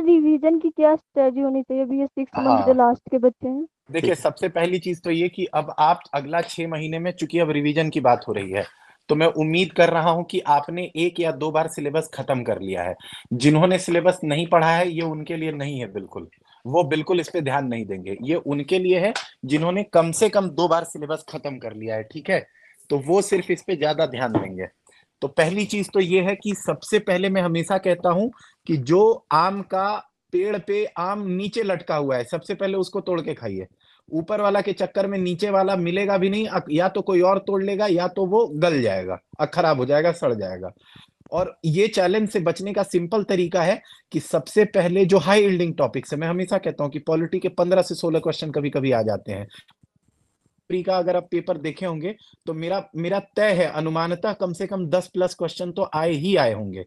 Revision की क्या strategy होनी चाहिए? अभी ये 6 मंथ जो हाँ, लास्ट के बच्चे हैं। देखिए सबसे पहली चीज तो ये कि अब आप अगला 6 महीने में, चूंकि अब रिवीजन की बात हो रही है, तो मैं उम्मीद कर रहा हूं कि आपने 1 या 2 बार सिलेबस खत्म कर लिया है। जिन्होंने सिलेबस नहीं पढ़ा है, ये उनके लिए नहीं है बिल्कुल। वो बिल्कुल इस पे ध्यान नहीं देंगे। ये उनके लिए है जिन्होंने कम से कम 2 बार सिलेबस खत्म कर लिया है, ठीक है। तो वो सिर्फ इस पे ज्यादा ध्यान देंगे। तो पहली चीज तो ये है कि सबसे पहले मैं हमेशा कहता हूं कि जो आम का पेड़ पे आम नीचे लटका हुआ है, सबसे पहले उसको तोड़ के खाइए। ऊपर वाला के चक्कर में नीचे वाला मिलेगा भी नहीं, या तो कोई और तोड़ लेगा या तो वो गल जाएगा, खराब हो जाएगा, सड़ जाएगा। और ये चैलेंज से बचने का सिंपल तरीका है कि सबसे पहले जो हाई यील्डिंग टॉपिक्स है, मैं हमेशा कहता हूं कि पॉलिटी के 15 से 16 क्वेश्चन कभी कभी आ जाते हैं। का अगर आप पेपर देखे होंगे तो मेरा मेरा तय है, अनुमानतः कम से कम 10+ क्वेश्चन तो आए ही आए होंगे।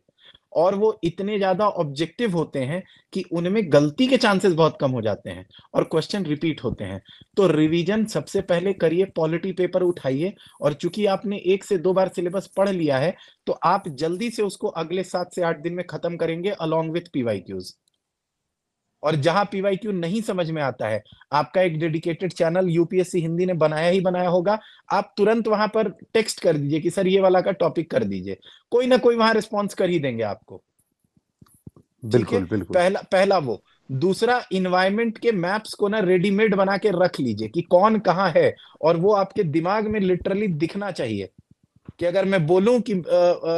और वो इतने ज्यादा ऑब्जेक्टिव होते हैं कि उनमें गलती के चांसेस बहुत कम हो जाते हैं और क्वेश्चन रिपीट होते हैं। तो रिवीजन सबसे पहले करिए, पॉलिटी पेपर उठाइए। और चूंकि आपने 1 से 2 बार सिलेबस पढ़ लिया है, तो आप जल्दी से उसको अगले 7 से 8 दिन में खत्म करेंगे अलॉन्ग विथ पीवाईक्यूज। और जहां पीवाईक्यू नहीं समझ में आता है, आपका एक डेडिकेटेड चैनल यूपीएससी हिंदी ने बनाया ही बनाया होगा। आप तुरंत वहां पर टेक्स्ट कर दीजिए कि सर ये वाला का टॉपिक कर दीजिए, कोई ना कोई वहां रिस्पॉन्स कर ही देंगे आपको। ठीक है। बिल्कुल बिल्कुल। पहला पहला वो। दूसरा, इन्वायरमेंट के मैप्स को ना रेडीमेड बना के रख लीजिए कि कौन कहाँ है, और वो आपके दिमाग में लिटरली दिखना चाहिए। कि अगर मैं बोलूं कि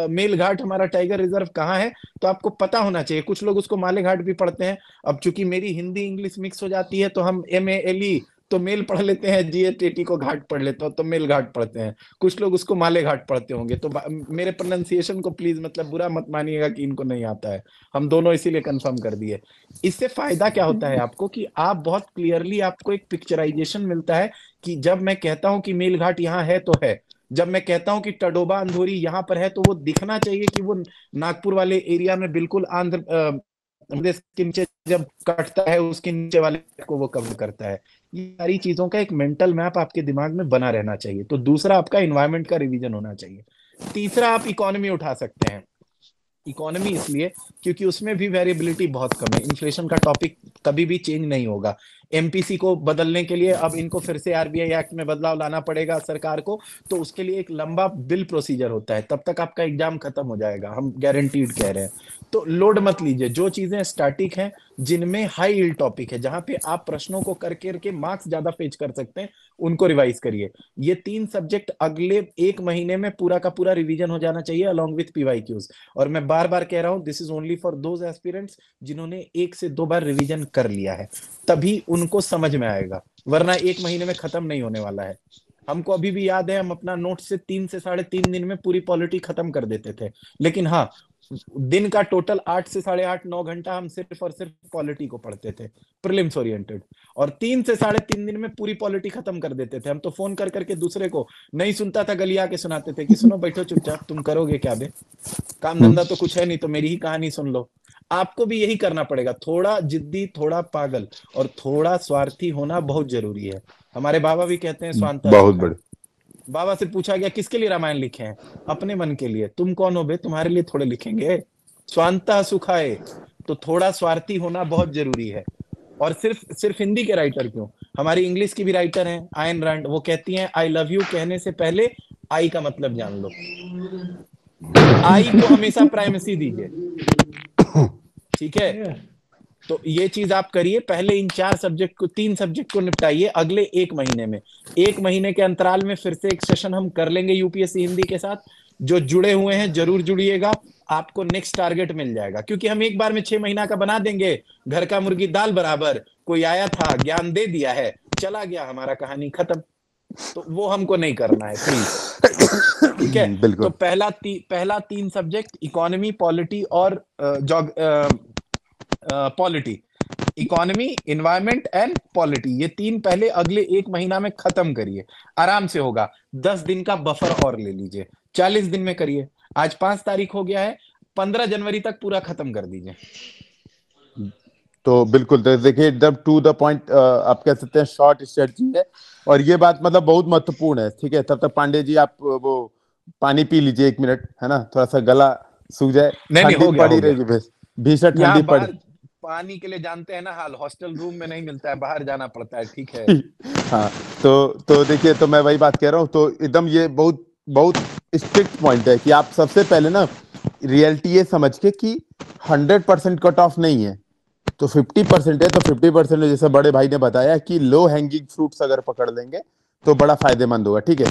मेलघाट हमारा टाइगर रिजर्व कहाँ है, तो आपको पता होना चाहिए। कुछ लोग उसको मालेघाट भी पढ़ते हैं। अब चूंकि मेरी हिंदी इंग्लिश मिक्स हो जाती है, तो हम MALE तो मेल पढ़ लेते हैं, GHAT को घाट पढ़ लेते हो तो मेल घाट पढ़ते हैं। कुछ लोग उसको माले घाट पढ़ते होंगे, तो मेरे प्रोनाउंसिएशन को प्लीज मतलब बुरा मत मानिएगा कि इनको नहीं आता है। हम दोनों इसीलिए कंफर्म कर दिए। इससे फायदा क्या होता है आपको कि आप बहुत क्लियरली, आपको एक पिक्चराइजेशन मिलता है कि जब मैं कहता हूं कि मेलघाट यहाँ है तो है, जब मैं कहता हूं कि टडोबा अंधोरी यहां पर है, तो वो दिखना चाहिए कि वो नागपुर वाले एरिया में बिल्कुल आंध्र प्रदेश के नीचे जब कटता है, उसके नीचे वाले को वो कवर करता है। ये सारी चीजों का एक मेंटल मैप आपके दिमाग में बना रहना चाहिए। तो दूसरा, आपका इन्वायरमेंट का रिवीजन होना चाहिए। तीसरा, आप इकोनॉमी उठा सकते हैं। इकोनॉमी इसलिए क्योंकि उसमें भी वेरिएबिलिटी बहुत कम है। इन्फ्लेशन का टॉपिक कभी भी चेंज नहीं होगा। MPC को बदलने के लिए अब इनको फिर से RBI एक्ट में बदलाव लाना पड़ेगा सरकार को, तो उसके लिए एक लंबा बिल प्रोसीजर होता है। तब तक आपका एग्जाम खत्म हो जाएगा, हम गारंटीड कह रहे हैं। तो लोड मत लीजिए। जो चीजें स्टैटिक हैं, जिनमें हाई यील्ड टॉपिक है, जहां पे आप प्रश्नों को कर करके मार्क्स ज्यादा फेच कर सकते हैं, उनको रिवाइज करिए। ये 3 सब्जेक्ट अगले 1 महीने में पूरा का पूरा रिवीजन हो जाना चाहिए अलॉन्ग विथ पीवाईक्यूज। और मैं बार बार कह रहा हूं, this is only for those aspirants जिन्होंने 1 से 2 बार रिवीजन कर लिया है, तभी उनको समझ में आएगा। वरना 1 महीने में खत्म नहीं होने वाला है। हमको अभी भी याद है, हम अपना नोट से 3 से 3.5 दिन में पूरी पॉलिटी खत्म कर देते थे। लेकिन हाँ, दिन का टोटल 8 से 8.5 9 घंटा हम सिर्फ और सिर्फ पॉलिटी को पढ़ते थे, प्रीलिम्स ओरिएंटेड। और 3 से 3.5 दिन में पूरी पॉलिटी खत्म कर देते थे। हम तो फोन कर करके दूसरे को नहीं सुनता था, गलिया के सुनाते थे कि सुनो बैठो चुपचाप, तुम करोगे क्या बे, काम धंधा तो कुछ है नहीं, तो मेरी ही कहानी सुन लो। आपको भी यही करना पड़ेगा। थोड़ा जिद्दी, थोड़ा पागल और थोड़ा स्वार्थी होना बहुत जरूरी है। हमारे बाबा भी कहते हैं स्वांतः बहुत सुखाय। बड़े। बाबा से पूछा गया किसके लिए रामायण लिखे हैं? अपने मन के लिए। तुम कौन हो बे, तुम्हारे लिए थोड़े लिखेंगे। स्वांतः सुखाय। तो थोड़ा स्वार्थी होना बहुत जरूरी है। और सिर्फ सिर्फ हिंदी के राइटर क्यों, हमारी इंग्लिश की भी राइटर हैं, आयन रैंड। वो कहती हैं आई लव यू कहने से पहले आई का मतलब जान लो। तो आई को हमेशा प्राइमेसी दीजिए, ठीक है। तो ये चीज आप करिए। पहले इन 4 सब्जेक्ट को, 3 सब्जेक्ट को निपटाइए अगले 1 महीने में। 1 महीने के अंतराल में फिर से एक सेशन हम कर लेंगे यूपीएससी हिंदी के साथ। जो जुड़े हुए हैं जरूर जुड़िएगा, आपको नेक्स्ट टारगेट मिल जाएगा। क्योंकि हम एक बार में 6 महीना का बना देंगे, घर का मुर्गी दाल बराबर। कोई आया था, ज्ञान दे दिया है, चला गया, हमारा कहानी खत्म। तो वो हमको नहीं करना है प्लीज, ठीक है। तो बिल्कुल पहला 3 सब्जेक्ट, इकोनॉमी, पॉलिटी और polity, economy, environment and polity, ये 3 पहले अगले 1 महीना में खत्म करिए। आराम से होगा। 10 दिन का बफर और ले लीजिए, 40 दिन में करिए। आज 5 तारीख हो गया है, 15 जनवरी तक पूरा खत्म कर दीजिए। तो बिल्कुल, तो देखिए एकदम टू द पॉइंट आप कह सकते हैं शॉर्ट स्ट्रेटजी है। और ये बात मतलब बहुत महत्वपूर्ण है। ठीक है, तब तक पांडे जी आप वो पानी पी लीजिए 1 मिनट, है ना, थोड़ा सा गला सूख जाए। नहीं नहीं, ठंडी हो गया पड़ी हो गया। रहेगी, भीषण ठंडी यहाँ पड़ी। बाहर पानी के लिए जानते हैं ना हाल, हॉस्टल रूम में नहीं मिलता है, बाहर जाना पड़ता है, ठीक है। हाँ, तो देखिए, तो मैं वही बात कह रहा हूँ, तो एकदम ये बहुत बहुत स्ट्रिक्ट पॉइंट है कि आप सबसे पहले ना रियलिटी ये समझ के कि 100% कट ऑफ नहीं है, तो 50% है, तो 50% में जैसे बड़े भाई ने बताया कि लो हैंगिंग फ्रूट्स अगर पकड़ लेंगे तो बड़ा फायदेमंद होगा, ठीक है।